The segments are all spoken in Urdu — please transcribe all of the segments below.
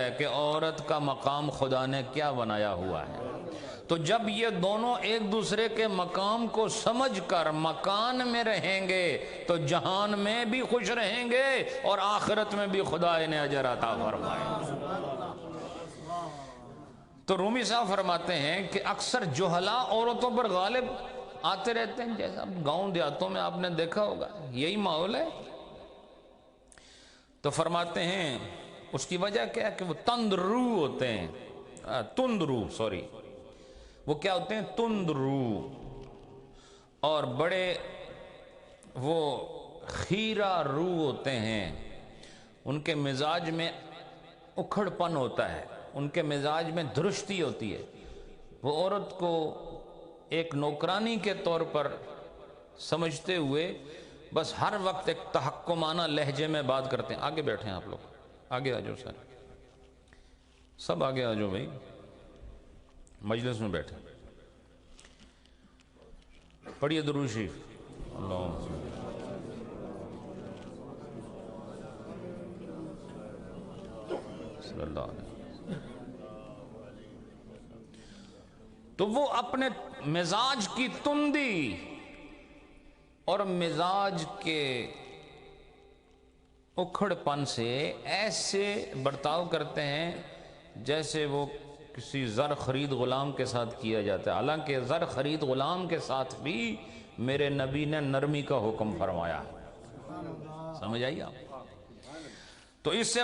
ہے کہ عورت کا مقام خدا نے کیا بنایا ہوا ہے۔ تو جب یہ دونوں ایک دوسرے کے مقام کو سمجھ کر مکان میں رہیں گے تو جہان میں بھی خوش رہیں گے اور آخرت میں بھی خدا انہیں اجر عطا فرمائے۔ تو رومی صاحب فرماتے ہیں کہ اکثر جہلا عورتوں پر غالب آتے رہتے ہیں، جیسا گاؤں دیہاتوں میں آپ نے دیکھا ہوگا، یہی ماحول ہے۔ تو فرماتے ہیں اس کی وجہ کیا ہے کہ وہ تند روح ہوتے ہیں، وہ کیا ہوتے ہیں؟ تند روح، اور بڑے وہ خیرہ روح ہوتے ہیں۔ ان کے مزاج میں اکھڑ پن ہوتا ہے، ان کے مزاج میں درستی ہوتی ہے۔ وہ عورت کو ایک نوکرانی کے طور پر سمجھتے ہوئے بس ہر وقت ایک تحکمانہ لہجے میں بات کرتے ہیں۔ آگے بیٹھیں آپ لوگ، آگے آ جاؤ، سب آگے آ جاؤ بھائی، مجلس میں بیٹھیں۔ پڑھیے درود شریف۔ اللہم صلی اللہ علیہ وسلم۔ تو وہ اپنے مزاج کی تندی اور مزاج کے اکھڑ پن سے ایسے برتاؤ کرتے ہیں جیسے وہ کسی زر خرید غلام کے ساتھ کیا جاتا ہے، حالانکہ زر خرید غلام کے ساتھ بھی میرے نبی نے نرمی کا حکم فرمایا ہے۔ سمجھ آئی آپ؟ تو اس سے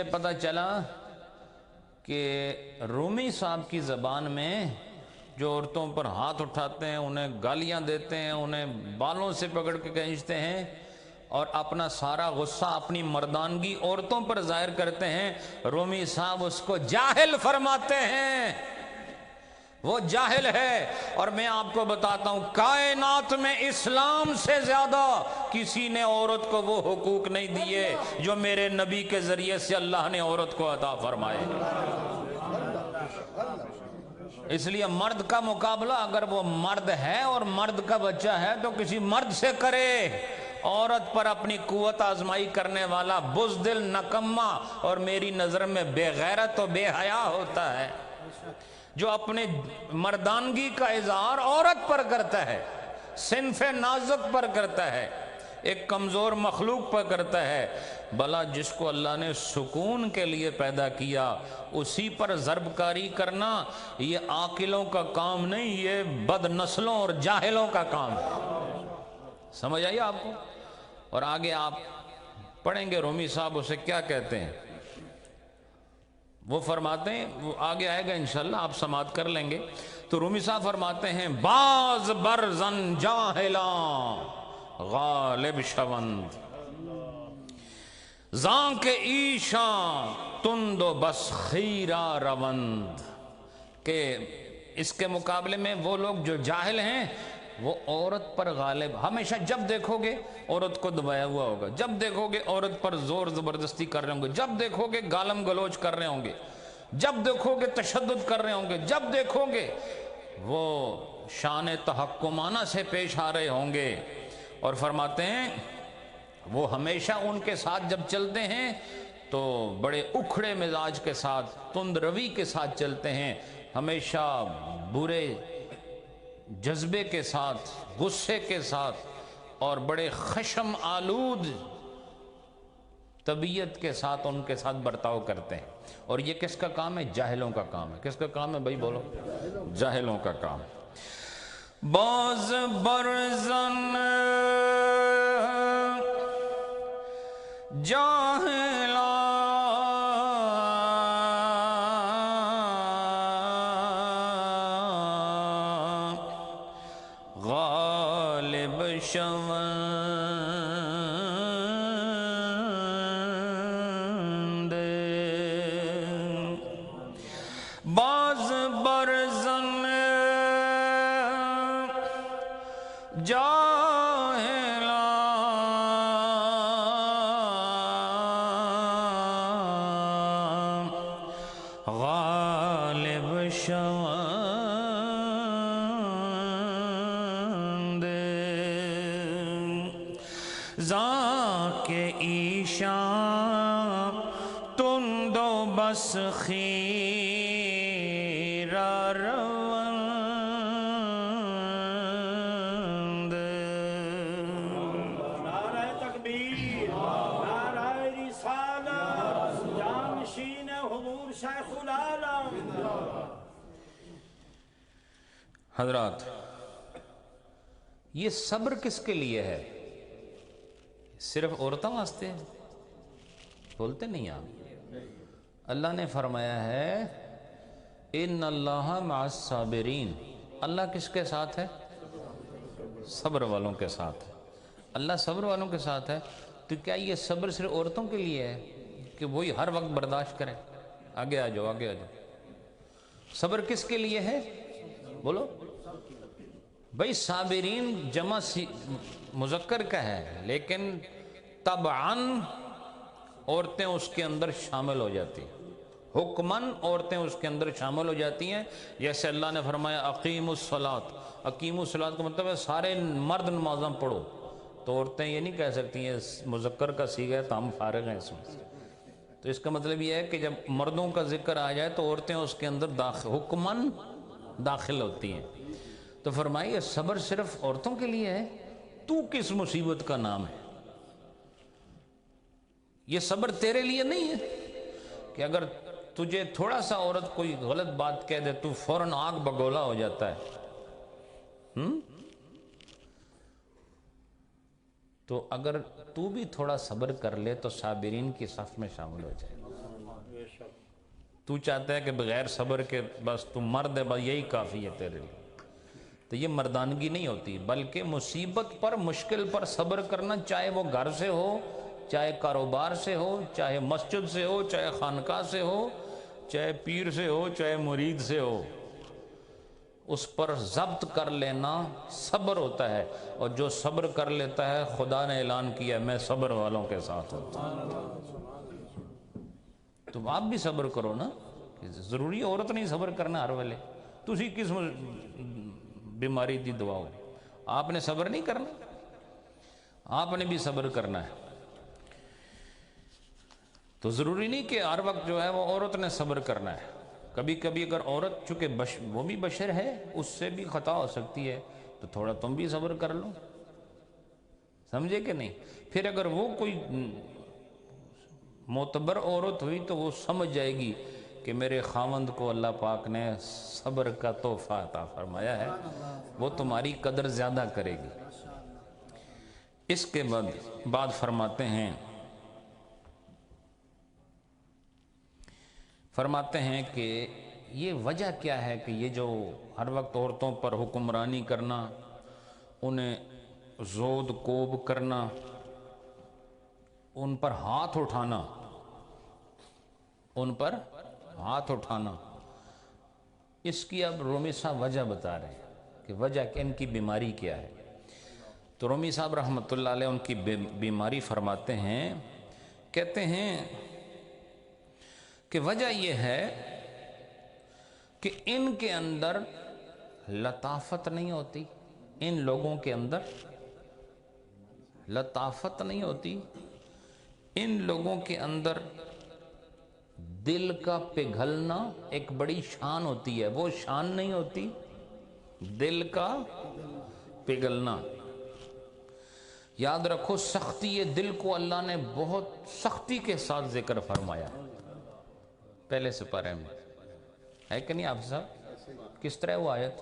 پتہ چلا کہ رومی صاحب کی زبان میں جو عورتوں پر ہاتھ اٹھاتے ہیں، انہیں گالیاں دیتے ہیں، انہیں بالوں سے پکڑ کے کھینچتے ہیں اور اپنا سارا غصہ اپنی مردانگی عورتوں پر ظاہر کرتے ہیں، رومی صاحب اس کو جاہل فرماتے ہیں۔ وہ جاہل ہے، اور میں آپ کو بتاتا ہوں کائنات میں اسلام سے زیادہ کسی نے عورت کو وہ حقوق نہیں دیے جو میرے نبی کے ذریعے سے اللہ نے عورت کو عطا فرمائے۔ اس لیے مرد کا مقابلہ اگر وہ مرد ہے اور مرد کا بچہ ہے تو کسی مرد سے کرے۔ عورت پر اپنی قوت آزمائی کرنے والا بزدل، نکما اور میری نظر میں بے غیرت و بے حیا ہوتا ہے، جو اپنے مردانگی کا اظہار عورت پر کرتا ہے، صنف نازک پر کرتا ہے، ایک کمزور مخلوق پر کرتا ہے۔ بھلا جس کو اللہ نے سکون کے لیے پیدا کیا اسی پر ضرب کاری کرنا یہ عاقلوں کا کام نہیں، یہ بد نسلوں اور جاہلوں کا کام ہے۔ سمجھ آئیے آپ کو؟ اور آگے آپ پڑھیں گے رومی صاحب اسے کیا کہتے ہیں۔ وہ فرماتے ہیں، وہ آگے آئے گا انشاءاللہ، آپ سماعت کر لیں گے۔ تو رومی صاحب فرماتے ہیں باز برزن جاہلاں غالب شوند، زاں کے ایشاں تند و بس خیرہ روند، کہ اس کے مقابلے میں وہ لوگ جو جاہل ہیں وہ عورت پر غالب، ہمیشہ جب دیکھو گے عورت کو دبایا ہوا ہوگا، جب دیکھو گے عورت پر زور زبردستی کر رہے ہوں گے، جب دیکھو گے گالم گلوچ کر رہے ہوں گے، جب دیکھو گے تشدد کر رہے ہوں گے، جب دیکھو گے وہ شان تحکمانہ سے پیش آ رہے ہوں گے۔ اور فرماتے ہیں وہ ہمیشہ ان کے ساتھ جب چلتے ہیں تو بڑے اکھڑے مزاج کے ساتھ، تند روی کے ساتھ چلتے ہیں، ہمیشہ برے جذبے کے ساتھ، غصے کے ساتھ اور بڑے خشم آلود طبیعت کے ساتھ ان کے ساتھ برتاؤ کرتے ہیں۔ اور یہ کس کا کام ہے؟ جاہلوں کا کام ہے۔ کس کا کام ہے بھائی بولو؟ جاہلوں کا کام۔ باز برزن جاہلاں غالب شوند، باز برزن جاہلاں غالب شوند، زاں کے ایشاں تندو بس خیرہ روند. نعرہ تکبیر، نعرہ رسالت، جانشین حضور شیخ العالم. حضرات، یہ صبر کس کے لیے ہے؟ صرف عورتوں واسطے ہے؟ بولتے نہیں آپ. اللہ نے فرمایا ہے ان اللہ مع الصابرین. اللہ کس کے ساتھ ہے؟ صبر والوں کے ساتھ ہے. اللہ صبر والوں کے ساتھ ہے. تو کیا یہ صبر صرف عورتوں کے لیے ہے کہ وہی ہر وقت برداشت کریں؟ آگے آ جاؤ، آگے آ جاؤ. صبر کس کے لیے ہے بولو بھائی؟ صابرین جمع مذکر کا ہے، لیکن طبعاً عورتیں اس کے اندر شامل ہو جاتی ہیں. حکماً عورتیں اس کے اندر شامل ہو جاتی ہیں. جیسے اللہ نے فرمایا اقیم الصلاۃ. اقیم الصلاۃ کا مطلب ہے سارے مرد نمازاں پڑھو. تو عورتیں یہ نہیں کہہ سکتی ہیں مذکر کا صیغہ ہے تو ہم فارغ ہیں اس میں. تو اس کا مطلب یہ ہے کہ جب مردوں کا ذکر آ جائے تو عورتیں اس کے اندر حکماً داخل ہوتی ہیں. تو فرمائیے صبر صرف عورتوں کے لیے ہے؟ تو کس مصیبت کا نام ہے؟ یہ صبر تیرے لیے نہیں ہے کہ اگر تجھے تھوڑا سا عورت کوئی غلط بات کہہ دے تو فوراً آگ بگولا ہو جاتا ہے. تو اگر تو بھی تھوڑا صبر کر لے تو صابرین کی صف میں شامل ہو جائے. تو چاہتا ہے کہ بغیر صبر کے بس تو مرد ہے، بس یہی کافی ہے تیرے لیے. تو یہ مردانگی نہیں ہوتی، بلکہ مصیبت پر، مشکل پر صبر کرنا، چاہے وہ گھر سے ہو، چاہے کاروبار سے ہو، چاہے مسجد سے ہو، چاہے خانقاہ سے ہو، چاہے پیر سے ہو، چاہے مرید سے ہو، اس پر ضبط کر لینا صبر ہوتا ہے. اور جو صبر کر لیتا ہے خدا نے اعلان کیا میں صبر والوں کے ساتھ ہوتا ہوں. تو آپ بھی صبر کرو نا. ضروری عورت نہیں صبر کرنا ہر ویلے. تسی کس بیماری دی دعا ہو، آپ نے صبر نہیں کرنا؟ آپ نے بھی صبر کرنا ہے. تو ضروری نہیں کہ ہر وقت جو ہے وہ عورت نے صبر کرنا ہے. کبھی کبھی اگر عورت چونکہ وہ بھی بشر ہے، اس سے بھی خطا ہو سکتی ہے، تو تھوڑا تم بھی صبر کر لو. سمجھے کہ نہیں؟ پھر اگر وہ کوئی معتبر عورت ہوئی تو وہ سمجھ جائے گی کہ میرے خاوند کو اللہ پاک نے صبر کا تحفہ عطا فرمایا ہے، وہ تمہاری قدر زیادہ کرے گی. اس کے بعد فرماتے ہیں کہ یہ وجہ کیا ہے کہ یہ جو ہر وقت عورتوں پر حکمرانی کرنا، انہیں زود کوب کرنا، ان پر ہاتھ اٹھانا، اس کی اب رومی صاحب وجہ بتا رہے ہیں کہ وجہ کہ ان کی بیماری کیا ہے. تو رومی صاحب رحمۃ اللہ علیہ ان کی بیماری فرماتے ہیں، کہتے ہیں کہ وجہ یہ ہے کہ ان کے اندر لطافت نہیں ہوتی. ان لوگوں کے اندر لطافت نہیں ہوتی. ان لوگوں کے اندر دل کا پگھلنا ایک بڑی شان ہوتی ہے، وہ شان نہیں ہوتی دل کا پگھلنا. یاد رکھو سختی دل کو اللہ نے بہت سختی کے ساتھ ذکر فرمایا پہلے سپارے میں، ہے کہ نہیں آپ صاحب؟ کس طرح وہ آیت؟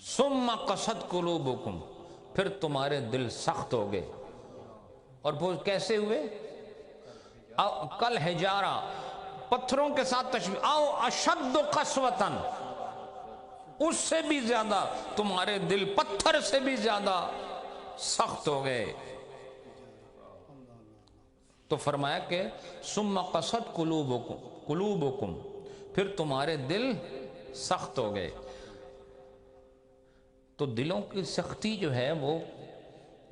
ثم قست قلوبکم، پھر تمہارے دل سخت ہو گئے. اور وہ کیسے ہوئے؟ کل حجارہ، پتھروں کے ساتھ تشبیہ، او اشد قسوتاً، اس سے بھی زیادہ تمہارے دل پتھر سے بھی زیادہ سخت ہو گئے. تو فرمایا کہ ثم قست قلوبکم، پھر تمہارے دل سخت ہو گئے. تو دلوں کی سختی جو ہے وہ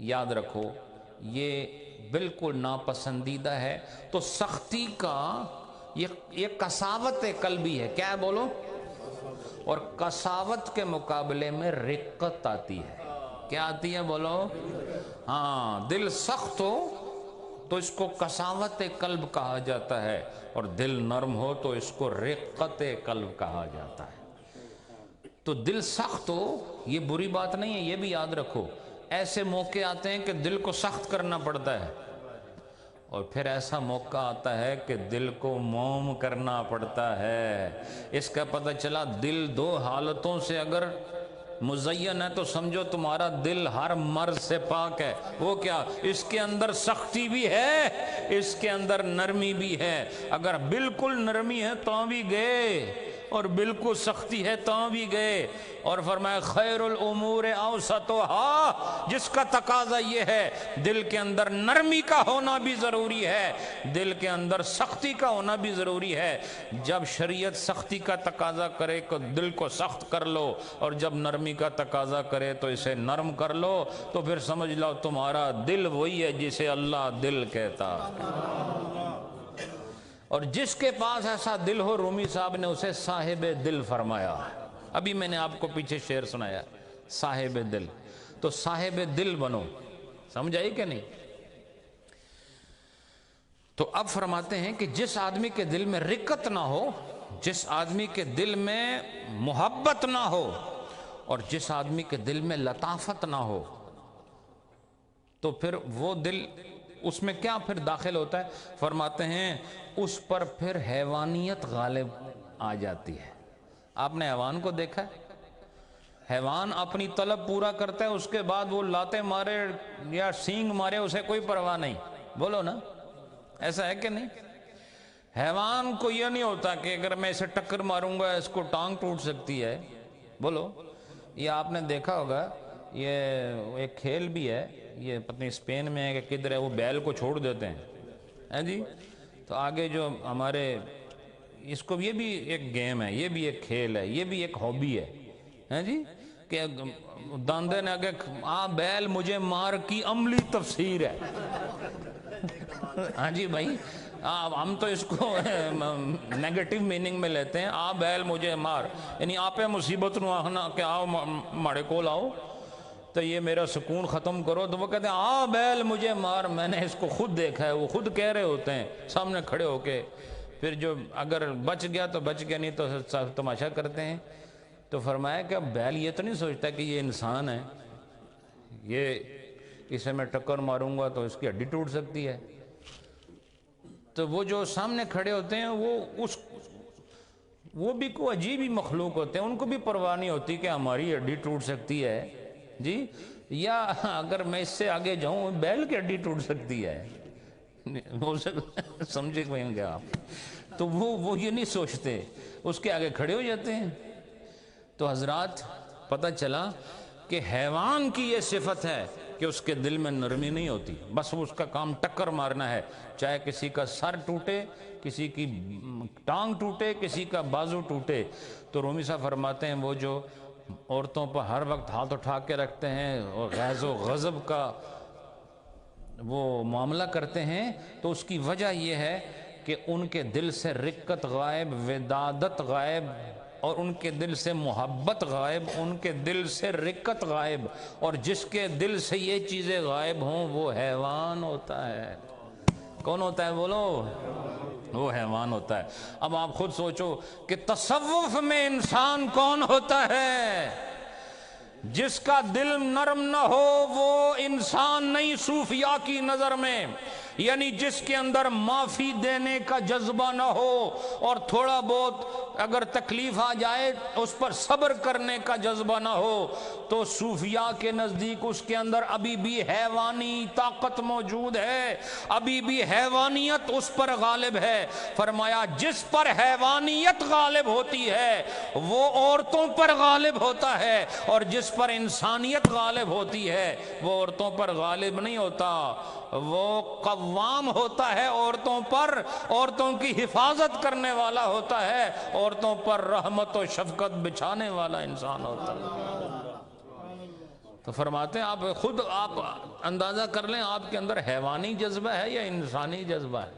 یاد رکھو یہ بالکل ناپسندیدہ ہے. تو سختی کا یہ قساوت قلبی ہے. کیا ہے بولو؟ اور قساوت کے مقابلے میں رقت آتی ہے. کیا آتی ہے بولو؟ ہاں، دل سخت ہو تو اس کو قساوت قلب کہا جاتا ہے، اور دل نرم ہو تو اس کو رقت قلب کہا جاتا ہے۔ تو دل سخت ہو یہ بری بات نہیں ہے، یہ بھی یاد رکھو۔ ایسے موقع آتے ہیں کہ دل کو سخت کرنا پڑتا ہے، اور پھر ایسا موقع آتا ہے کہ دل کو موم کرنا پڑتا ہے۔ اس کا پتہ چلا دل دو حالتوں سے اگر مزین ہے تو سمجھو تمہارا دل ہر مرض سے پاک ہے۔ وہ کیا؟ اس کے اندر سختی بھی ہے، اس کے اندر نرمی بھی ہے۔ اگر بالکل نرمی ہے تو بھی گئے، اور بالکل سختی ہے تو بھی گئے۔ اور فرمایا خیر الامور اوسطها، جس کا تقاضا یہ ہے دل کے اندر نرمی کا ہونا بھی ضروری ہے، دل کے اندر سختی کا ہونا بھی ضروری ہے۔ جب شریعت سختی کا تقاضا کرے تو دل کو سخت کر لو، اور جب نرمی کا تقاضا کرے تو اسے نرم کر لو، تو پھر سمجھ لو تمہارا دل وہی ہے جسے اللہ دل کہتا۔ اور جس کے پاس ایسا دل ہو، رومی صاحب نے اسے صاحب دل فرمایا۔ ابھی میں نے آپ کو پیچھے شعر سنایا، صاحب دل۔ تو صاحب دل بنو، سمجھ آئی کہ نہیں؟ تو اب فرماتے ہیں کہ جس آدمی کے دل میں رقت نہ ہو، جس آدمی کے دل میں محبت نہ ہو، اور جس آدمی کے دل میں لطافت نہ ہو، تو پھر وہ دل، اس میں کیا پھر داخل ہوتا ہے؟ فرماتے ہیں اس پر پھر حیوانیت غالب آ جاتی ہے۔ آپ نے حیوان کو دیکھا ہے؟ حیوان اپنی طلب پورا کرتا ہے، اس کے بعد وہ لاتے مارے یا سینگ مارے اسے کوئی پرواہ نہیں، بولو نا، ایسا ہے کہ نہیں؟ حیوان کو یہ نہیں ہوتا کہ اگر میں اسے ٹکر ماروں گا اس کو ٹانگ ٹوٹ سکتی ہے، بولو۔ یہ آپ نے دیکھا ہوگا، یہ ایک کھیل بھی ہے، یہ پتہ نہیں اسپین میں ہے کہ کدھر ہے، وہ بیل کو چھوڑ دیتے ہیں جی، تو آگے جو ہمارے اس کو، یہ بھی ایک گیم ہے، یہ بھی ایک کھیل ہے، یہ بھی ایک ہابی ہے جی، کہ داندے نے آگے بیل مجھے مار کی عملی تفسیر ہے۔ ہاں جی بھائی، ہم تو اس کو نیگیٹو میننگ میں لیتے ہیں، بیل مجھے مار، یعنی آپ مصیبت نو آخنا کہ آؤ ماڑے کول آؤ تو یہ میرا سکون ختم کرو، تو وہ کہتے ہیں بیل مجھے مار۔ میں نے اس کو خود دیکھا ہے، وہ خود کہہ رہے ہوتے ہیں سامنے کھڑے ہو کے، پھر جو اگر بچ گیا تو بچ گیا، نہیں تو تماشا کرتے ہیں۔ تو فرمایا کہ بیل یہ تو نہیں سوچتا کہ یہ انسان ہے، یہ اسے میں ٹکر ماروں گا تو اس کی ہڈی ٹوٹ سکتی ہے۔ تو وہ جو سامنے کھڑے ہوتے ہیں وہ بھی کوئی عجیب ہی مخلوق ہوتے ہیں، ان کو بھی پرواہ نہیں ہوتی کہ ہماری ہڈی ٹوٹ سکتی ہے جی، یا اگر میں اس سے آگے جاؤں بیل کی ہڈی ٹوٹ سکتی ہے، سمجھے کہیں گے آپ؟ تو وہ یہ نہیں سوچتے، اس کے آگے کھڑے ہو جاتے ہیں۔ تو حضرات پتہ چلا کہ حیوان کی یہ صفت ہے کہ اس کے دل میں نرمی نہیں ہوتی، بس اس کا کام ٹکر مارنا ہے، چاہے کسی کا سر ٹوٹے، کسی کی ٹانگ ٹوٹے، کسی کا بازو ٹوٹے۔ تو رومی صاحب فرماتے ہیں وہ جو عورتوں پر ہر وقت ہاتھ اٹھا کے رکھتے ہیں اور غیظ و غضب کا وہ معاملہ کرتے ہیں، تو اس کی وجہ یہ ہے کہ ان کے دل سے رقت غائب، ودادت غائب، اور ان کے دل سے محبت غائب، ان کے دل سے رقت غائب، اور جس کے دل سے یہ چیزیں غائب ہوں وہ حیوان ہوتا ہے۔ کون ہوتا ہے بولو؟ وہ حیوان ہوتا ہے۔ اب آپ خود سوچو کہ تصوف میں انسان کون ہوتا ہے؟ جس کا دل نرم نہ ہو وہ انسان نہیں صوفیاء کی نظر میں، یعنی جس کے اندر معافی دینے کا جذبہ نہ ہو، اور تھوڑا بہت اگر تکلیف آ جائے اس پر صبر کرنے کا جذبہ نہ ہو، تو صوفیاء کے نزدیک اس کے اندر ابھی بھی حیوانی طاقت موجود ہے، ابھی بھی حیوانیت اس پر غالب ہے۔ فرمایا جس پر حیوانیت غالب ہوتی ہے وہ عورتوں پر غالب ہوتا ہے، اور جس پر انسانیت غالب ہوتی ہے وہ عورتوں پر غالب نہیں ہوتا، وہ قوام ہوتا ہے عورتوں پر، عورتوں کی حفاظت کرنے والا ہوتا ہے، عورتوں پر رحمت و شفقت بچھانے والا انسان ہوتا ہے۔ تو فرماتے ہیں آپ اندازہ کر لیں آپ کے اندر حیوانی جذبہ ہے یا انسانی جذبہ ہے۔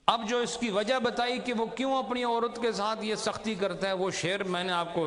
اب جو اس کی وجہ بتائی کہ وہ کیوں اپنی عورت کے ساتھ یہ سختی کرتا ہے، وہ شعر میں نے آپ کو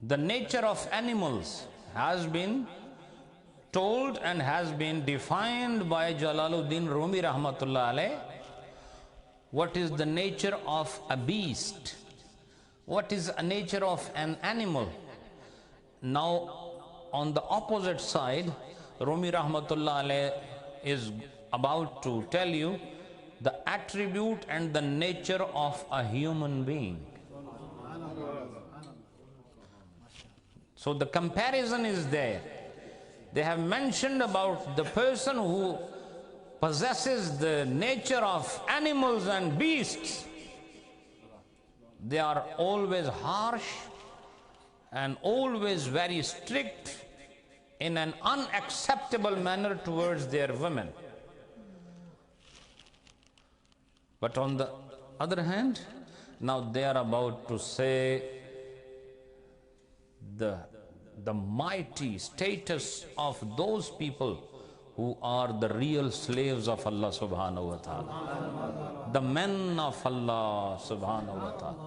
the nature of animals has been told and has been defined by Jalaluddin Rumi rahmatullah alayh. What is the nature of a beast? What is the nature of an animal? Now on the opposite side, Rumi rahmatullah alayh is about to tell you the attribute and the nature of a human being. So the comparison is there. They have mentioned about the person who possesses the nature of animals and beasts. They are always harsh and always very strict in an unacceptable manner towards their women. But on the other hand, now they are about to say the mighty status of those people who are the real slaves of Allah subhanahu wa ta'ala, the men of Allah subhanahu wa ta'ala.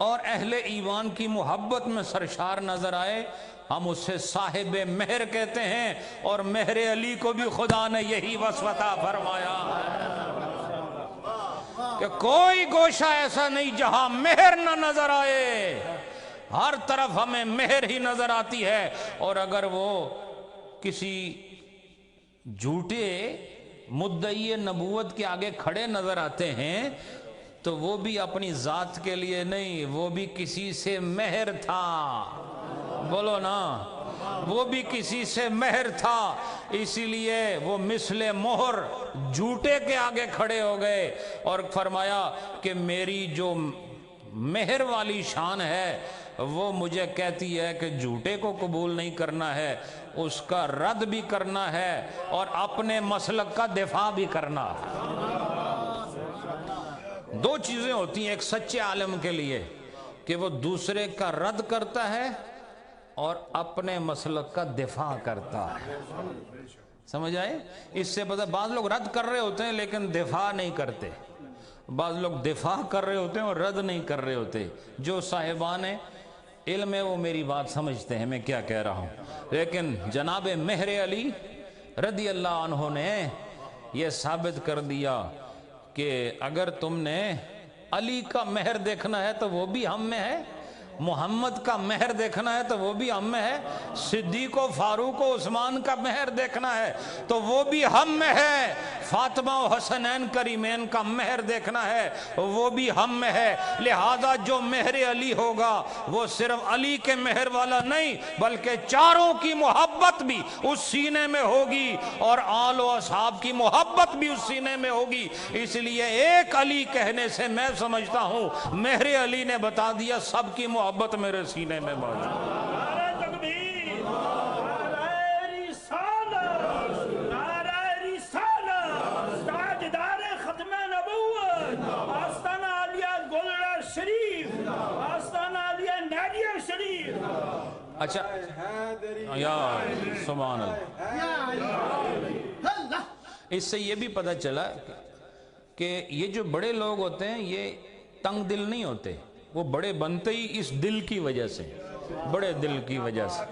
اور اہل ایمان کی محبت میں سرشار نظر آئے ہم اسے صاحب مہر کہتے ہیں، اور مہر علی کو بھی خدا نے یہی وصف عطا فرمایا کہ کوئی گوشہ ایسا نہیں جہاں مہر نہ نظر آئے، ہر طرف ہمیں مہر ہی نظر آتی ہے۔ اور اگر وہ کسی جھوٹے مدعی نبوت کے آگے کھڑے نظر آتے ہیں تو وہ بھی اپنی ذات کے لیے نہیں، وہ بھی کسی سے مہر تھا، بولو نا، وہ بھی کسی سے مہر تھا، اسی لیے وہ مثل مہر جھوٹے کے آگے کھڑے ہو گئے اور فرمایا کہ میری جو مہر والی شان ہے وہ مجھے کہتی ہے کہ جھوٹے کو قبول نہیں کرنا ہے، اس کا رد بھی کرنا ہے اور اپنے مسلک کا دفاع بھی کرنا ہے۔ دو چیزیں ہوتی ہیں ایک سچے عالم کے لیے، کہ وہ دوسرے کا رد کرتا ہے اور اپنے مسلک کا دفاع کرتا ہے۔ سمجھ آئے؟ اس سے پتہ بعض لوگ رد کر رہے ہوتے ہیں لیکن دفاع نہیں کرتے، بعض لوگ دفاع کر رہے ہوتے ہیں اور رد نہیں کر رہے ہوتے۔ جو صاحبان علم ہے وہ میری بات سمجھتے ہیں میں کیا کہہ رہا ہوں، لیکن جناب مہر علی رضی اللہ عنہ نے یہ ثابت کر دیا کہ اگر تم نے علی کا مہر دیکھنا ہے تو وہ بھی ہم میں ہے، محمد کا مہر دیکھنا ہے تو وہ بھی ہم میں ہے، صدیق و فاروق و عثمان کا مہر دیکھنا ہے تو وہ بھی ہم میں ہے، فاطمہ و حسنین کریمین کا مہر دیکھنا ہے وہ بھی ہم میں ہے۔ لہذا جو مہر علی ہوگا وہ صرف علی کے مہر والا نہیں بلکہ چاروں کی محبت بھی اس سینے میں ہوگی اور آل و اصحاب کی محبت بھی اس سینے میں ہوگی۔ اس لیے ایک علی کہنے سے میں سمجھتا ہوں مہر علی نے بتا دیا سب کی محبت میرے سینے میں موجود ہے۔ نعرہ تکبیر، نعرہ رسالت، نعرہ رسالت، تاجدار ختم نبوت، آستانہ عالیہ گلر شریف، آستانہ عالیہ نادیہ شریف۔ اچھا یا سبحان اللہ، اس سے یہ بھی پتہ چلا کہ یہ جو بڑے لوگ ہوتے ہیں یہ تنگ دل نہیں ہوتے، وہ بڑے بنتے ہی اس دل کی وجہ سے، بڑے دل کی وجہ سے۔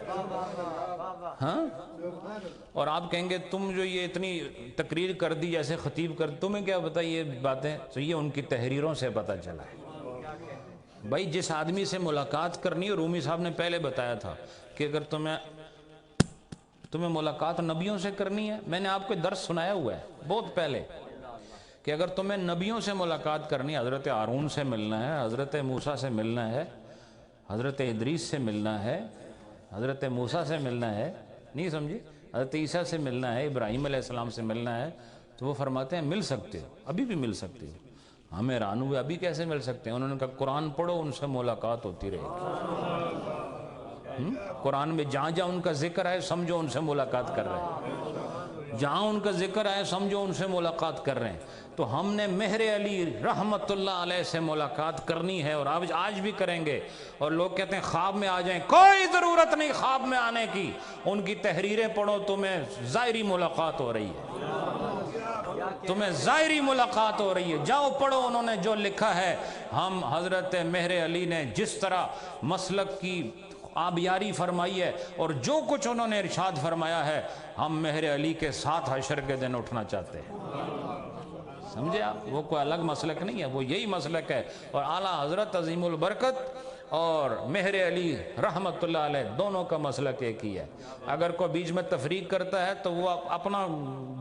ہاں، اور آپ کہیں گے تم جو یہ اتنی تقریر کر دی جیسے خطیب کر، تمہیں کیا پتہ یہ باتیں؟ تو یہ ان کی تحریروں سے پتہ چلا ہے۔ بھائی جس آدمی سے ملاقات کرنی ہے، رومی صاحب نے پہلے بتایا تھا کہ اگر تمہیں ملاقات نبیوں سے کرنی ہے، میں نے آپ کو درس سنایا ہوا ہے بہت پہلے کہ اگر تمہیں نبیوں سے ملاقات کرنی ہے، حضرت ہارون سے ملنا ہے، حضرت موسیٰ سے ملنا ہے، حضرت ادریس سے ملنا ہے، حضرت موسیٰ سے ملنا ہے، نہیں سمجھی، حضرت عیسیٰ سے ملنا ہے، ابراہیم علیہ السلام سے ملنا ہے، تو وہ فرماتے ہیں مل سکتے ہو، ابھی بھی مل سکتے ہو۔ ہمیں حیران ہوئے ابھی کیسے مل سکتے ہیں؟ انہوں نے کہا قرآن پڑھو، ان سے ملاقات ہوتی رہے گی۔ قرآن میں جہاں جہاں ان کا ذکر ہے سمجھو ان سے ملاقات کر رہے ہیں، جہاں ان کا ذکر ہے سمجھو ان سے ملاقات کر رہے ہیں۔ تو ہم نے مہر علی رحمت اللہ علیہ سے ملاقات کرنی ہے اور آج بھی کریں گے۔ اور لوگ کہتے ہیں خواب میں آ جائیں، کوئی ضرورت نہیں خواب میں آنے کی، ان کی تحریریں پڑھو، تمہیں ظاہری ملاقات ہو رہی ہے، تمہیں ظاہری ملاقات ہو رہی ہے، جاؤ پڑھو انہوں نے جو لکھا ہے۔ ہم حضرت مہر علی نے جس طرح مسلک کی آبیاری فرمائی ہے اور جو کچھ انہوں نے ارشاد فرمایا ہے، ہم مہر علی کے ساتھ حشر کے دن اٹھنا چاہتے ہیں۔ سمجھے آپ؟ وہ کوئی الگ مسلک نہیں ہے، وہ یہی مسلک ہے۔ اور اعلیٰ حضرت عظیم البرکت اور مہر علی رحمت اللہ علیہ دونوں کا مسلک ایک ہی ہے۔ اگر کوئی بیچ میں تفریق کرتا ہے تو وہ اپنا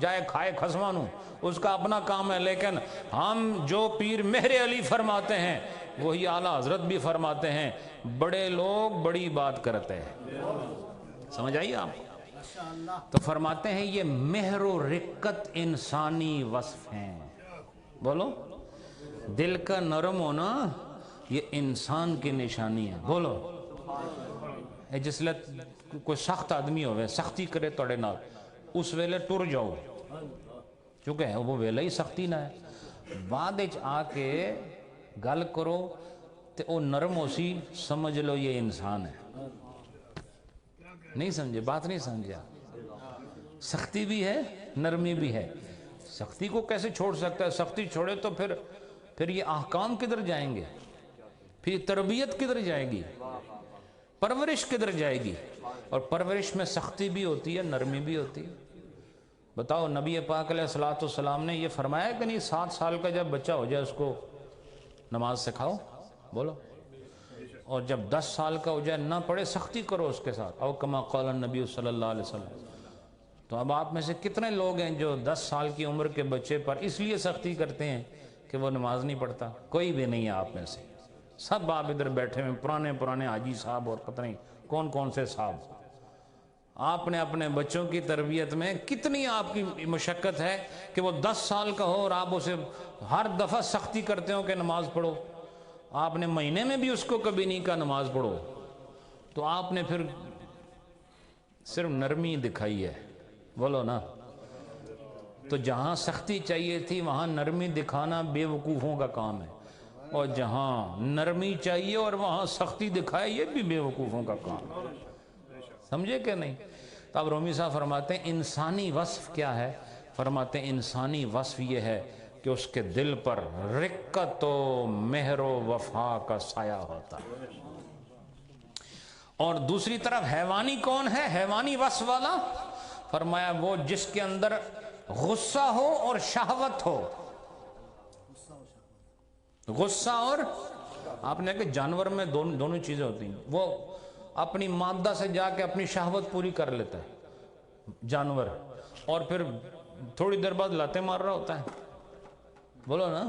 جائے کھائے خسمانوں، اس کا اپنا کام ہے، لیکن ہم جو پیر مہر علی فرماتے ہیں وہی اعلیٰ حضرت بھی فرماتے ہیں۔ بڑے لوگ بڑی بات کرتے ہیں، سمجھ آئیے آپ؟ تو فرماتے ہیں یہ مہر و رقت انسانی وصف ہیں۔ بولو، دل کا نرم ہونا یہ انسان کی نشانی ہے۔ بولو، جس لئے کوئی سخت آدمی ہوئے سختی کرے توڑے نال، اس ویلے ٹر جاؤ، چونکہ وہ ویلے ہی سختی نہ ہے، بعد آ کے گل کرو تے او نرم ہو سی، سمجھ لو یہ انسان ہے۔ نہیں سمجھے بات؟ نہیں سمجھا؟ سختی بھی ہے نرمی بھی ہے۔ سختی کو کیسے چھوڑ سکتا ہے؟ سختی چھوڑے تو پھر یہ احکام کدھر جائیں گے؟ پھر تربیت کدھر جائے گی؟ پرورش کدھر جائے گی؟ اور پرورش میں سختی بھی ہوتی ہے، نرمی بھی ہوتی ہے۔ بتاؤ نبی پاک علیہ الصلوۃ والسلام نے یہ فرمایا کہ نہیں 7 سال کا جب بچہ ہو جائے اس کو نماز سکھاؤ؟ بولو۔ اور جب 10 سال کا ہو جائے نہ پڑھے سختی کرو اس کے ساتھ، او کما قال النبی صلی اللہ علیہ وسلم۔ تو اب آپ میں سے کتنے لوگ ہیں جو 10 سال کی عمر کے بچے پر اس لیے سختی کرتے ہیں کہ وہ نماز نہیں پڑھتا؟ کوئی بھی نہیں ہے آپ میں سے، سب آپ ادھر بیٹھے ہوئے پرانے حاجی صاحب اور پتہ نہیں کون کون سے صاحب۔ آپ نے اپنے بچوں کی تربیت میں کتنی آپ کی مشقت ہے کہ وہ 10 سال کا ہو اور آپ اسے ہر دفعہ سختی کرتے ہو کہ نماز پڑھو۔ آپ نے مہینے میں بھی اس کو کبھی نہیں کہا نماز پڑھو، تو آپ نے پھر صرف نرمی دکھائی ہے، بولو نا۔ تو جہاں سختی چاہیے تھی وہاں نرمی دکھانا بے وقوفوں کا کام ہے، اور جہاں نرمی چاہیے اور وہاں سختی دکھائے یہ بھی بے وقوفوں کا کام ہے۔ سمجھے کہ نہیں؟ تو اب رومی صاحب فرماتے ہیں انسانی وصف کیا ہے؟ فرماتے ہیں انسانی وصف یہ ہے کہ اس کے دل پر رقت و مہر و وفا کا سایہ ہوتا ہے۔ اور دوسری طرف حیوانی کون ہے حیوانی وصف والا؟ فرمایا وہ جس کے اندر غصہ ہو اور شہوت ہو۔ غصہ اور آپ نے کہ جانور میں دونوں چیزیں ہوتی ہیں، وہ اپنی مادہ سے جا کے اپنی شہوت پوری کر لیتا ہے جانور، اور پھر تھوڑی دیر بعد لاتیں مار رہا ہوتا ہے، بولو نا،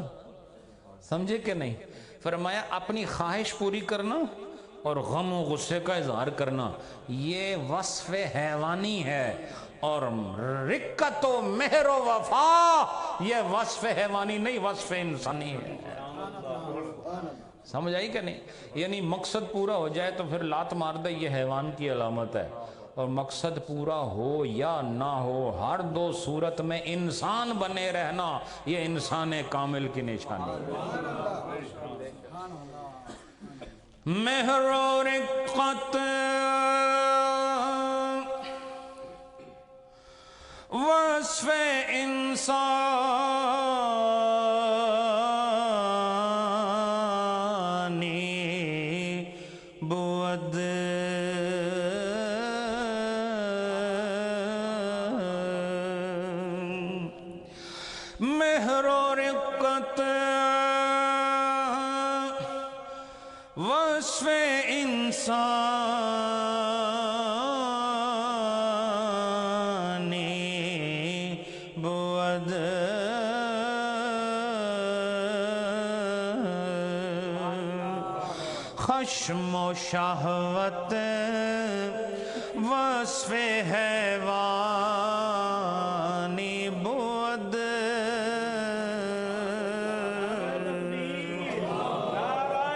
سمجھے کہ نہیں؟ فرمایا اپنی خواہش پوری کرنا اور غم و غصے کا اظہار کرنا یہ وصف حیوانی ہے، اور رقت و مہر و وفا یہ وصف حیوانی نہیں، وصف انسانی ہے۔ سمجھ آئی کہ نہیں؟ یعنی مقصد پورا ہو جائے تو پھر لات مار دے یہ حیوان کی علامت ہے، اور مقصد پورا ہو یا نہ ہو ہر دو صورت میں انسان بنے رہنا یہ انسان کامل کی نشانی ہے۔ مہر و رقت وصف انسانی بود، مہر و رقت وصف انسانی بود، خشم و شہوت وصف حیوانی بود، نعرہ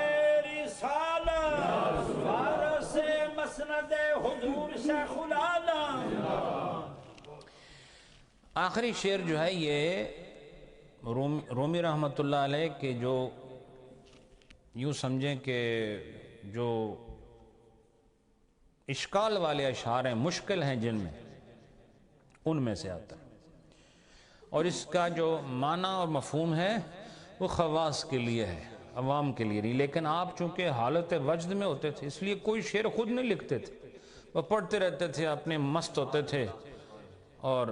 رسالت وارث مسند حضور شیخ العالم۔ آخری شعر جو ہے یہ رومی رحمۃ اللہ علیہ کے جو یوں سمجھیں کہ جو اشکال والے اشعار ہیں، مشکل ہیں جن میں، ان میں سے آتا ہے، اور اس کا جو معنی اور مفہوم ہے وہ خواص کے لیے ہے، عوام کے لیے نہیں۔ لیکن آپ چونکہ حالت وجد میں ہوتے تھے اس لیے کوئی شعر خود نہیں لکھتے تھے، وہ پڑھتے رہتے تھے، اپنے مست ہوتے تھے، اور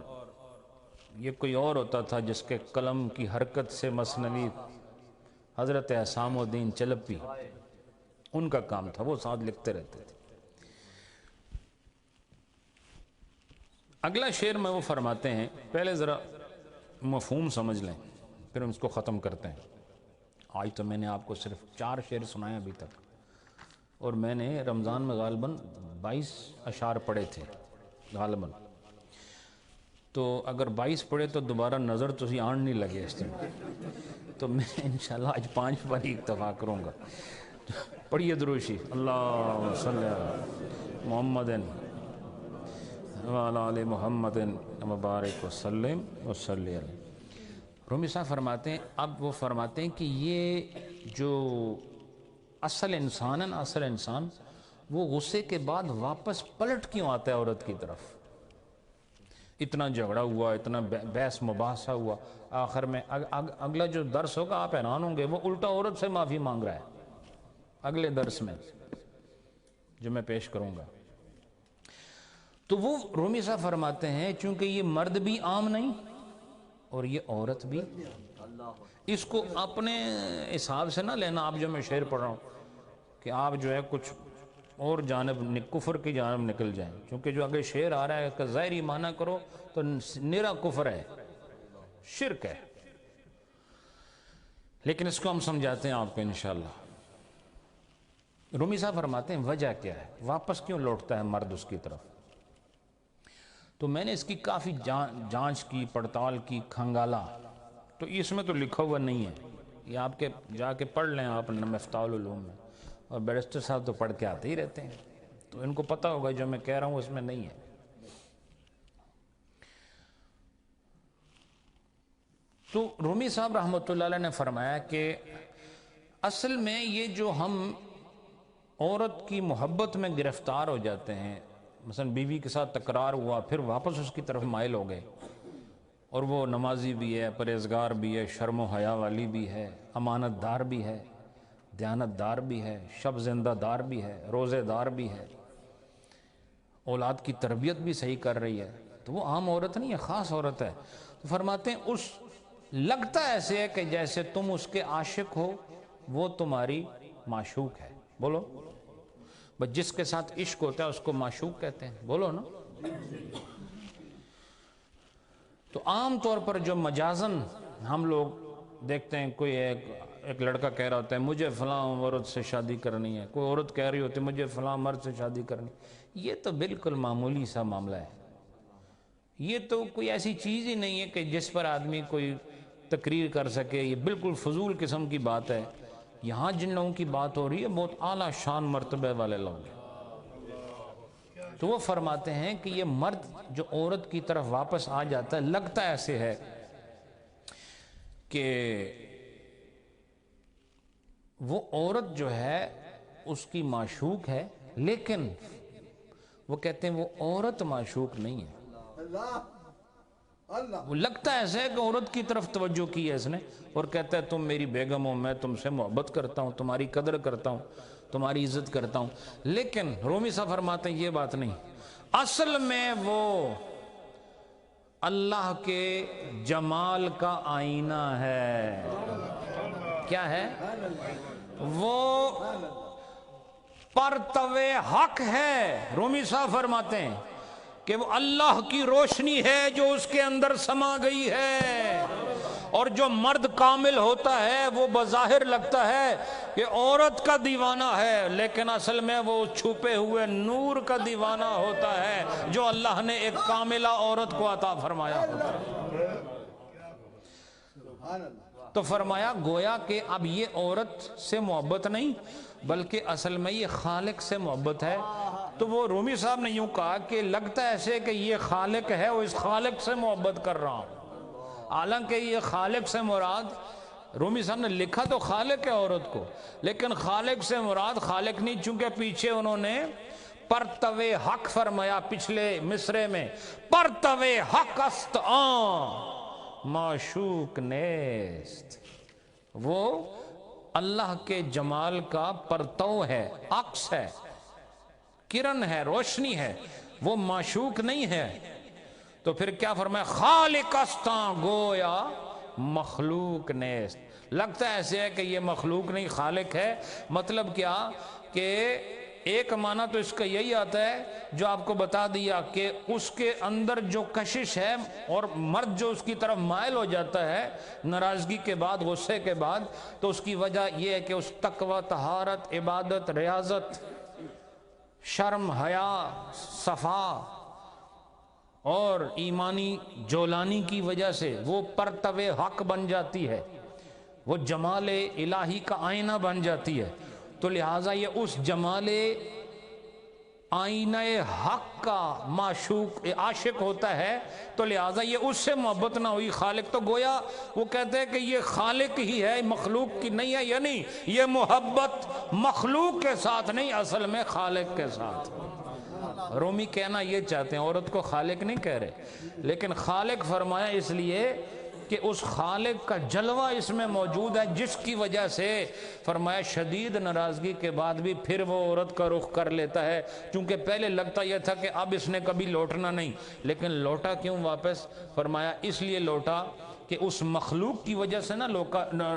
یہ کوئی اور ہوتا تھا جس کے قلم کی حرکت سے مثنوی حضرت حسام الدین چلپی، ان کا کام تھا، وہ ساتھ لکھتے رہتے تھے۔ اگلا شعر میں وہ فرماتے ہیں، پہلے ذرا مفہوم سمجھ لیں پھر ہم اس کو ختم کرتے ہیں۔ آج تو میں نے آپ کو صرف 4 شعر سنائے ابھی تک، اور میں نے رمضان میں غالباً 22 اشعار پڑھے تھے غالباً، تو اگر 22 پڑھے تو دوبارہ نظر تو آن نہیں لگے اس دن، تو میں انشاءاللہ آج 5 پر ہی اکتفا کروں گا۔ پڑھیے دروشی، اللہم صلی علی محمد وعلی آل محمد مبارک وسلم وصلی علیہ۔ رومی صاحب فرماتے ہیں، اب وہ فرماتے ہیں کہ یہ جو اصل انسان ہے نا، اصل انسان وہ غصے کے بعد واپس پلٹ کیوں آتا ہے عورت کی طرف؟ اتنا جھگڑا ہوا، اتنا بحث مباحثہ ہوا، آخر میں اگلا جو درس ہوگا آپ حیران ہوں گے، وہ الٹا عورت سے معافی مانگ رہا ہے۔ اگلے درس میں جو میں پیش کروں گا. تو وہ رومی صاحب فرماتے ہیں چونکہ یہ مرد بھی عام نہیں اور یہ عورت بھی، اس کو اپنے حساب سے نہ لینا. آپ جو میں شعر پڑھ رہا ہوں کہ آپ جو ہے کچھ اور جانب کفر کی جانب نکل جائیں، چونکہ جو اگر شعر آ رہا ہے کہ ظاہری معنی کرو تو نرا کفر ہے، شرک ہے، لیکن اس کو ہم سمجھاتے ہیں آپ کو انشاءاللہ. رومی صاحب فرماتے ہیں وجہ کیا ہے، واپس کیوں لوٹتا ہے مرد اس کی طرف. تو میں نے اس کی کافی جانچ کی، پڑتال کی، کھنگالا، تو اس میں تو لکھا ہوا نہیں ہے. یہ آپ کے جا کے پڑھ لیں آپ مفتاح العلوم میں، اور بیرسٹر صاحب تو پڑھ کے آتے ہی رہتے ہیں، تو ان کو پتہ ہوگا جو میں کہہ رہا ہوں اس میں نہیں ہے. تو رومی صاحب رحمۃ اللہ علیہ نے فرمایا کہ اصل میں یہ جو ہم عورت کی محبت میں گرفتار ہو جاتے ہیں، مثلا بیوی کے ساتھ تکرار ہوا پھر واپس اس کی طرف مائل ہو گئے، اور وہ نمازی بھی ہے، پرہیزگار بھی ہے، شرم و حیا والی بھی ہے، امانت دار بھی ہے، دیانت دار بھی ہے، شب زندہ دار بھی ہے، روزے دار بھی ہے، اولاد کی تربیت بھی صحیح کر رہی ہے، تو وہ عام عورت نہیں ہے، خاص عورت ہے. تو فرماتے ہیں اس لگتا ایسے ہے کہ جیسے تم اس کے عاشق ہو، وہ تمہاری معشوق ہے. بولو، بس جس کے ساتھ عشق ہوتا ہے اس کو معشوق کہتے ہیں. بولو نا. تو عام طور پر جو مجازن ہم لوگ دیکھتے ہیں، کوئی ایک لڑکا کہہ رہا ہوتا ہے مجھے فلاں عورت سے شادی کرنی ہے، کوئی عورت کہہ رہی ہوتی ہے مجھے فلاں مرد سے شادی کرنی. یہ تو بالکل معمولی سا معاملہ ہے. یہ تو کوئی ایسی چیز ہی نہیں ہے کہ جس پر آدمی کوئی تقریر کر سکے. یہ بالکل فضول قسم کی بات ہے. یہاں جن لوگوں کی بات ہو رہی ہے بہت اعلیٰ شان مرتبہ والے لوگ ہیں. تو وہ فرماتے ہیں کہ یہ مرد جو عورت کی طرف واپس آ جاتا ہے، لگتا ایسے ہے کہ وہ عورت جو ہے اس کی معشوق ہے، لیکن وہ کہتے ہیں وہ عورت معشوق نہیں ہے. وہ لگتا ایسے ہے کہ عورت کی طرف توجہ کی ہے اس نے، اور کہتا ہے تم میری بیگم ہو، میں تم سے محبت کرتا ہوں، تمہاری قدر کرتا ہوں، تمہاری عزت کرتا ہوں. لیکن رومی صاحب فرماتے ہیں یہ بات نہیں، اصل میں وہ اللہ کے جمال کا آئینہ ہے. کیا ہے؟ وہ پرتو حق ہے. رومی صاحب فرماتے ہیں کہ وہ اللہ کی روشنی ہے جو اس کے اندر سما گئی ہے. اور جو مرد کامل ہوتا ہے وہ بظاہر لگتا ہے کہ عورت کا دیوانہ ہے، لیکن اصل میں وہ چھپے ہوئے نور کا دیوانہ ہوتا ہے جو اللہ نے ایک کاملہ عورت کو عطا فرمایا ہوتا ہے. تو فرمایا گویا کہ اب یہ عورت سے محبت نہیں بلکہ اصل میں یہ خالق سے محبت ہے. تو وہ رومی صاحب نے یوں کہا کہ لگتا ایسے کہ یہ خالق ہے، وہ اس خالق سے محبت کر رہا ہوں، حالانکہ یہ خالق سے مراد، رومی صاحب نے لکھا تو خالق ہے عورت کو، لیکن خالق سے مراد خالق نہیں، چونکہ پیچھے انہوں نے پرتو حق فرمایا پچھلے مصرے میں، پرتو حق است آن معشوق نیست. وہ اللہ کے جمال کا پرتو ہے، عکس ہے، کرن ہے، روشنی ہے، وہ معشوق نہیں ہے. تو پھر کیا فرمایا؟ خالق استاں گویا مخلوق نیست. لگتا ایسے ہے کہ یہ مخلوق نہیں خالق ہے. مطلب کیا کہ ایک معنی تو اس کا یہی آتا ہے جو آپ کو بتا دیا کہ اس کے اندر جو کشش ہے اور مرد جو اس کی طرف مائل ہو جاتا ہے ناراضگی کے بعد، غصے کے بعد، تو اس کی وجہ یہ ہے کہ اس تقوی، طہارت، عبادت، ریاضت، شرم، حیا، صفا اور ایمانی جولانی کی وجہ سے وہ پرتو حق بن جاتی ہے، وہ جمال الہی کا آئینہ بن جاتی ہے. تو لہٰذا یہ اس جمال آئینہ حق کا معشوق عاشق ہوتا ہے، تو لہٰذا یہ اس سے محبت نہ ہوئی. خالق تو گویا وہ کہتے ہیں کہ یہ خالق ہی ہے، مخلوق کی نہیں ہے. یعنی یہ محبت مخلوق کے ساتھ نہیں، اصل میں خالق کے ساتھ. رومی کہنا یہ چاہتے ہیں، عورت کو خالق نہیں کہہ رہے، لیکن خالق فرمایا اس لیے کہ اس خالق کا جلوہ اس میں موجود ہے جس کی وجہ سے فرمایا شدید ناراضگی کے بعد بھی پھر وہ عورت کا رخ کر لیتا ہے، چونکہ پہلے لگتا یہ تھا کہ اب اس نے کبھی لوٹنا نہیں، لیکن لوٹا کیوں واپس؟ فرمایا اس لیے لوٹا کہ اس مخلوق کی وجہ سے نہ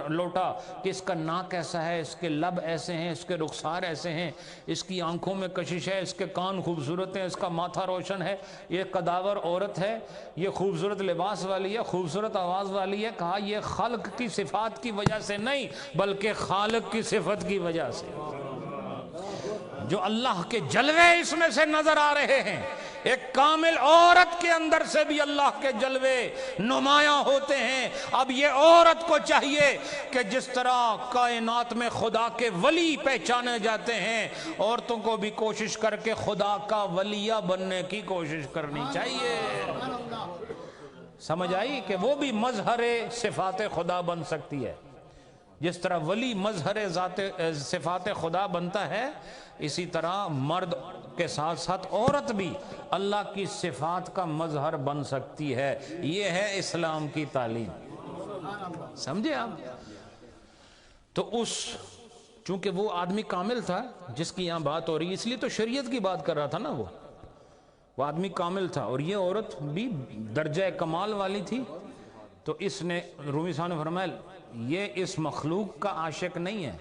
لوٹا کہ اس کا ناک ایسا ہے، اس کے لب ایسے ہیں، اس کے رخسار ایسے ہیں، اس کی آنکھوں میں کشش ہے، اس کے کان خوبصورت ہیں، اس کا ماتھا روشن ہے، یہ قداور عورت ہے، یہ خوبصورت لباس والی ہے، خوبصورت آواز والی ہے۔ کہا یہ خلق کی صفات کی وجہ سے نہیں بلکہ خالق کی صفت کی وجہ سے، جو اللہ کے جلوے اس میں سے نظر آ رہے ہیں۔ ایک کامل عورت کے اندر سے بھی اللہ کے جلوے نمایاں ہوتے ہیں۔ اب یہ عورت کو چاہیے کہ جس طرح کائنات میں خدا کے ولی پہچانے جاتے ہیں، عورتوں کو بھی کوشش کر کے خدا کا ولیہ بننے کی کوشش کرنی چاہیے۔ سمجھ آئی کہ وہ بھی مظہر صفات خدا بن سکتی ہے، جس طرح ولی مظہر صفات خدا بنتا ہے، اسی طرح مرد کے ساتھ ساتھ عورت بھی اللہ کی صفات کا مظہر بن سکتی ہے۔ یہ ہے اسلام کی تعلیم، سمجھے آپ؟ تو چونکہ وہ آدمی کامل تھا جس کی یہاں بات ہو رہی ہے، اس لیے تو شریعت کی بات کر رہا تھا نا، وہ آدمی کامل تھا، اور یہ عورت بھی درجہ کمال والی تھی۔ تو اس نے رومی صاحب نے فرمایا یہ اس مخلوق کا عاشق نہیں ہے،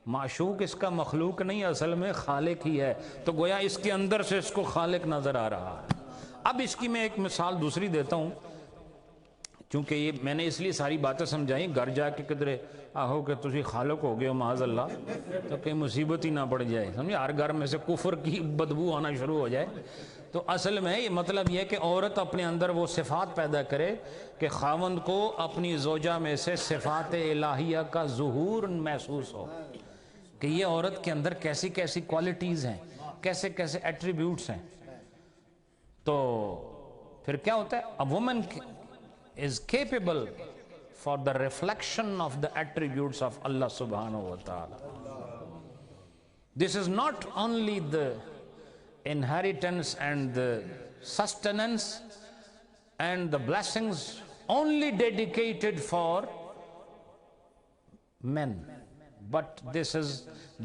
معشوق اس کا مخلوق نہیں، اصل میں خالق ہی ہے، تو گویا اس کے اندر سے اس کو خالق نظر آ رہا ہے۔ اب اس کی میں ایک مثال دوسری دیتا ہوں، چونکہ یہ میں نے اس لیے ساری باتیں سمجھائیں، گھر جا کے کدھرے آہو کہ تسی خالق ہو گئے ہو معاذ اللہ، تو کہیں مصیبت ہی نہ پڑ جائے، سمجھے، ہر گھر میں سے کفر کی بدبو آنا شروع ہو جائے۔ تو اصل میں یہ مطلب یہ ہے کہ عورت اپنے اندر وہ صفات پیدا کرے کہ خاوند کو اپنی زوجہ میں سے صفات الہیہ کا ظہور محسوس ہو، کہ یہ عورت کے اندر کیسی کیسی کوالٹیز ہیں، کیسے کیسے ایٹریبیوٹس ہیں۔ تو پھر کیا ہوتا ہے؟ A woman is capable for the reflection of the attributes of Allah subhanahu wa ta'ala. This is not only the inheritance and the sustenance and the blessings only dedicated for men, but this is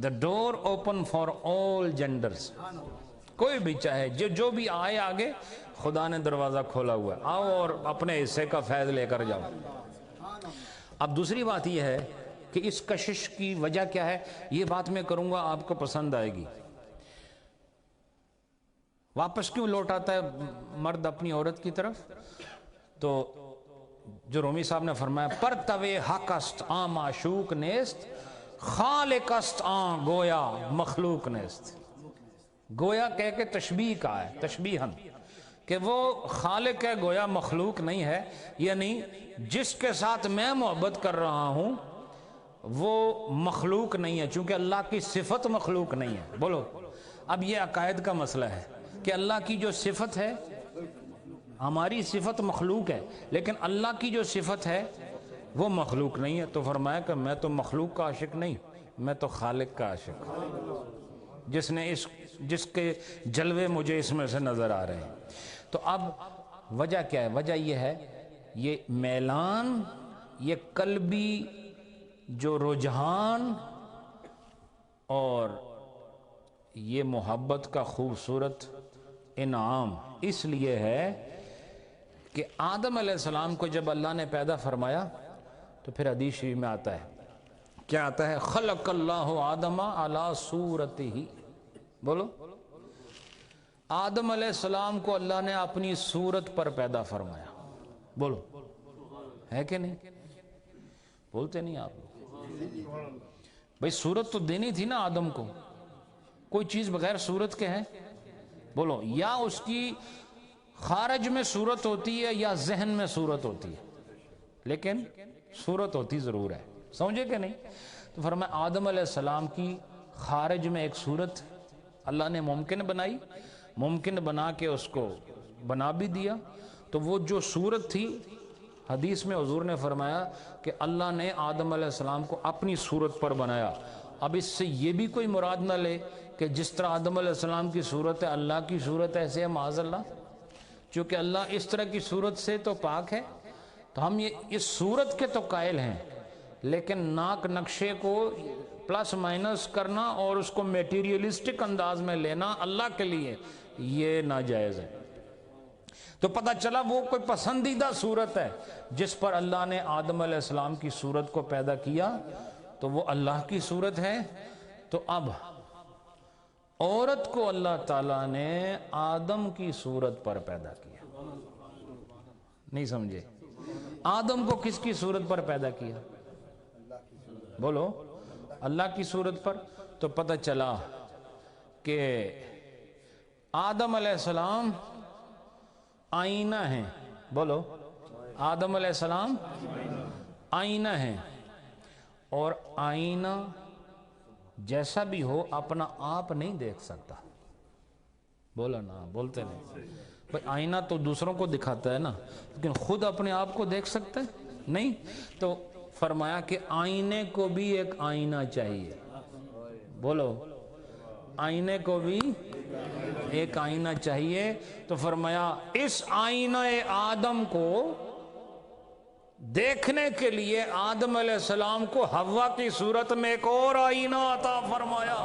the door open for all genders. کوئی بھی چاہے جو بھی آئے آگے، خدا نے دروازہ کھولا ہوا ہے، آؤ اور اپنے حصے کا فیض لے کر جاؤ۔ اب دوسری بات یہ ہے کہ اس کشش کی وجہ کیا ہے، یہ بات میں کروں گا، آپ کو پسند آئے گی۔ واپس کیوں لوٹ آتا ہے مرد اپنی عورت کی طرف؟ تو جو رومی صاحب نے فرمایا، پر توے حق است آ معشوق نیست، خالق است آ گویا مخلوق نیست۔ گویا کہہ کے تشبیہ کا ہے، تشبیہن، کہ وہ خالق ہے گویا مخلوق نہیں ہے، یعنی جس کے ساتھ میں محبت کر رہا ہوں وہ مخلوق نہیں ہے، چونکہ اللہ کی صفت مخلوق نہیں ہے۔ بولو، اب یہ عقائد کا مسئلہ ہے کہ اللہ کی جو صفت ہے، ہماری صفت مخلوق ہے لیکن اللہ کی جو صفت ہے وہ مخلوق نہیں ہے۔ تو فرمایا کہ میں تو مخلوق کا عاشق نہیں، میں تو خالق کا عاشق ہوں، جس کے جلوے مجھے اس میں سے نظر آ رہے ہیں۔ تو اب وجہ کیا ہے؟ وجہ یہ ہے، یہ میلان، یہ قلبی جو رجحان اور یہ محبت کا خوبصورت انعام اس لیے ہے کہ آدم علیہ السلام کو جب اللہ نے پیدا فرمایا تو پھر حدیث شریف میں آتا ہے، کیا آتا ہے؟ خلق اللہ آدم علی صورتہ، بولو، آدم علیہ السلام کو اللہ نے اپنی صورت پر پیدا فرمایا۔ بولو، ہے کہ نہیں؟ بولتے نہیں آپ لوگ؟ بھئی صورت تو دینی تھی نا آدم کو، کوئی چیز بغیر صورت کے ہے؟ بولو، یا اس کی خارج میں صورت ہوتی ہے یا ذہن میں صورت ہوتی ہے، لیکن صورت ہوتی ضرور ہے، سمجھے کہ نہیں؟ تو فرمایا آدم علیہ السلام کی خارج میں ایک صورت اللہ نے ممکن بنائی، ممکن بنا کے اس کو بنا بھی دیا۔ تو وہ جو صورت تھی، حدیث میں حضور نے فرمایا کہ اللہ نے آدم علیہ السلام کو اپنی صورت پر بنایا۔ اب اس سے یہ بھی کوئی مراد نہ لے کہ جس طرح آدم علیہ السلام کی صورت ہے اللہ کی صورت ایسے ہے، معاذ اللہ، چونکہ اللہ اس طرح کی صورت سے تو پاک ہے، تو ہم یہ اس صورت کے تو قائل ہیں، لیکن ناک نقشے کو پلس مائنس کرنا اور اس کو میٹیریلسٹک انداز میں لینا اللہ کے لیے، یہ ناجائز ہے۔ تو پتہ چلا وہ کوئی پسندیدہ صورت ہے جس پر اللہ نے آدم علیہ السلام کی صورت کو پیدا کیا، تو وہ اللہ کی صورت ہے۔ تو اب عورت کو اللہ تعالیٰ نے آدم کی صورت پر پیدا کیا، نہیں سمجھے؟ آدم کو کس کی صورت پر پیدا کیا؟ بولو، اللہ کی صورت پر۔ تو پتہ چلا کہ آدم علیہ السلام آئینہ ہیں، بولو، آدم علیہ السلام آئینہ ہیں، اور آئینہ جیسا بھی ہو اپنا آپ نہیں دیکھ سکتا۔ بولا نا، بولتے نہیں بھئی، آئینہ تو دوسروں کو دکھاتا ہے نا، لیکن خود اپنے آپ کو دیکھ سکتا ہے نہیں۔ تو فرمایا کہ آئینے کو بھی ایک آئینہ چاہیے، بولو، آئینے کو بھی ایک آئینہ چاہیے۔ تو فرمایا اس آئینہ آدم کو دیکھنے کے لیے آدم علیہ السلام کو حوا کی صورت میں ایک اور آئینہ عطا فرمایا،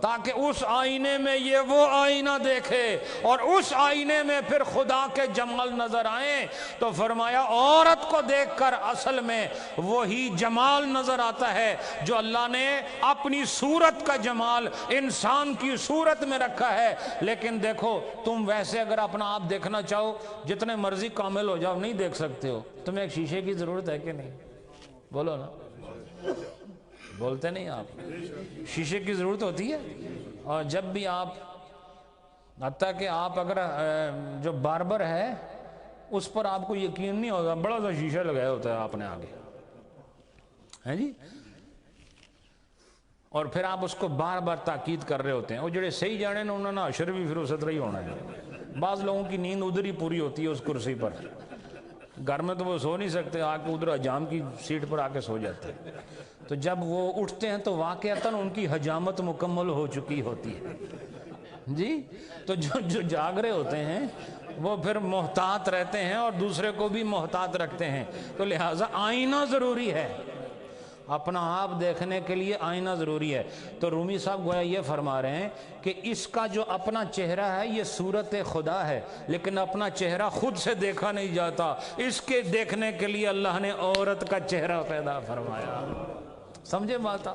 تاکہ اس آئینے میں یہ وہ آئینہ دیکھے اور اس آئینے میں پھر خدا کے جمال نظر آئیں۔ تو فرمایا عورت کو دیکھ کر اصل میں وہی جمال نظر آتا ہے جو اللہ نے اپنی صورت کا جمال انسان کی صورت میں رکھا ہے۔ لیکن دیکھو، تم ویسے اگر اپنا آپ دیکھنا چاہو جتنے مرضی کامل ہو جاؤ نہیں دیکھ سکتے ہو۔ تمہیں ایک شیشے کی ضرورت ہے کہ نہیں؟ بولو نا، بولتے نہیں آپ؟ شیشے کی ضرورت ہوتی ہے، اور جب بھی آپ، حتیٰ کہ آپ اگر جو باربر ہے اس پر آپ کو یقین نہیں ہوگا، بڑا سا شیشہ لگایا ہوتا ہے آپ نے آگے، ہے جی، اور پھر آپ اس کو بار بار تاکید کر رہے ہوتے ہیں۔ وہ جڑے صحیح جانے نا، انہوں نے اشر بھی پھر اسے طرح ہی ہونا ہے۔ بعض لوگوں کی نیند ادھر ہی پوری ہوتی ہے اس کرسی پر، گھر میں تو وہ سو نہیں سکتے، آ کے ادھر حجام کی سیٹ پر آ کے سو جاتے ہیں۔ تو جب وہ اٹھتے ہیں تو واقعتاً ان کی حجامت مکمل ہو چکی ہوتی ہے جی۔ تو جو جاگ رہے ہوتے ہیں وہ پھر محتاط رہتے ہیں اور دوسرے کو بھی محتاط رکھتے ہیں۔ تو لہٰذا آئینہ ضروری ہے، اپنا آپ دیکھنے کے لیے آئینہ ضروری ہے۔ تو رومی صاحب گویا یہ فرما رہے ہیں کہ اس کا جو اپنا چہرہ ہے یہ صورت خدا ہے، لیکن اپنا چہرہ خود سے دیکھا نہیں جاتا، اس کے دیکھنے کے لیے اللہ نے عورت کا چہرہ پیدا فرمایا۔ سمجھے بات؟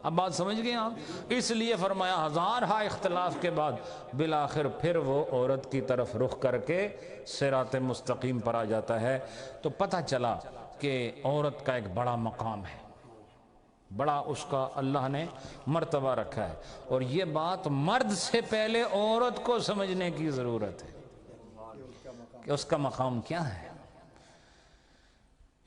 اب بات سمجھ گئے آپ؟ اس لیے فرمایا ہزارہا اختلاف کے بعد بالآخر پھر وہ عورت کی طرف رخ کر کے صراط مستقیم پر آ جاتا ہے۔ تو پتہ چلا کہ عورت کا ایک بڑا مقام ہے، بڑا اس کا اللہ نے مرتبہ رکھا ہے، اور یہ بات مرد سے پہلے عورت کو سمجھنے کی ضرورت ہے کہ اس کا مقام کیا ہے۔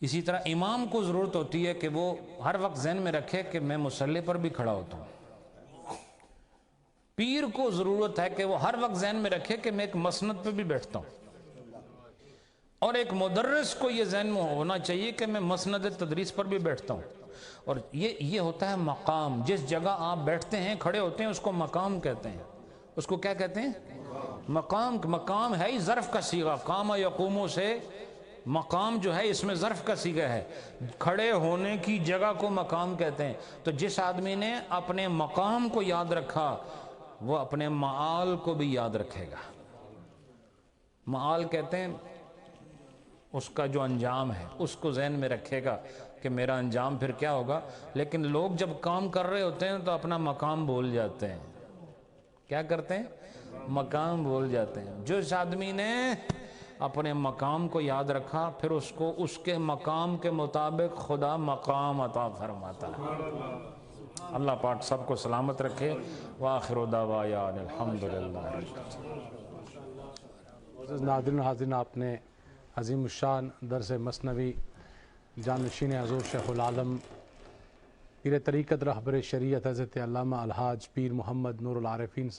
اسی طرح امام کو ضرورت ہوتی ہے کہ وہ ہر وقت ذہن میں رکھے کہ میں مصلی پر بھی کھڑا ہوتا ہوں۔ پیر کو ضرورت ہے کہ وہ ہر وقت ذہن میں رکھے کہ میں ایک مسند پہ بھی بیٹھتا ہوں، اور ایک مدرس کو یہ ذہن میں ہونا چاہیے کہ میں مسند تدریس پر بھی بیٹھتا ہوں۔ اور یہ ہوتا ہے مقام، جس جگہ آپ بیٹھتے ہیں کھڑے ہوتے ہیں اس کو مقام کہتے ہیں۔ اس کو کیا کہتے ہیں؟ مقام۔ مقام ہے ہی ظرف کا صیغہ، قام یقوموں سے مقام جو ہے اس میں ظرف کا صیغہ ہے، کھڑے ہونے کی جگہ کو مقام کہتے ہیں۔ تو جس آدمی نے اپنے مقام کو یاد رکھا وہ اپنے معال کو بھی یاد رکھے گا۔ معال کہتے ہیں اس کا جو انجام ہے اس کو ذہن میں رکھے گا کہ میرا انجام پھر کیا ہوگا۔ لیکن لوگ جب کام کر رہے ہوتے ہیں تو اپنا مقام بھول جاتے ہیں۔ کیا کرتے ہیں؟ مقام بھول جاتے ہیں۔ جو اس آدمی نے اپنے مقام کو یاد رکھا پھر اس کو اس کے مقام کے مطابق خدا مقام عطا فرماتا ہے۔ اللہ پاک سب کو سلامت رکھے۔ وآخر دعوانا الحمدللہ۔ ناظرین و حاضرین، آپ نے عظیم الشان درس مثنوی جانشین حضور شیخ العالم پیر طریقت رہبر شریعت حضرت علامہ الحاج پیر محمد نور العارفین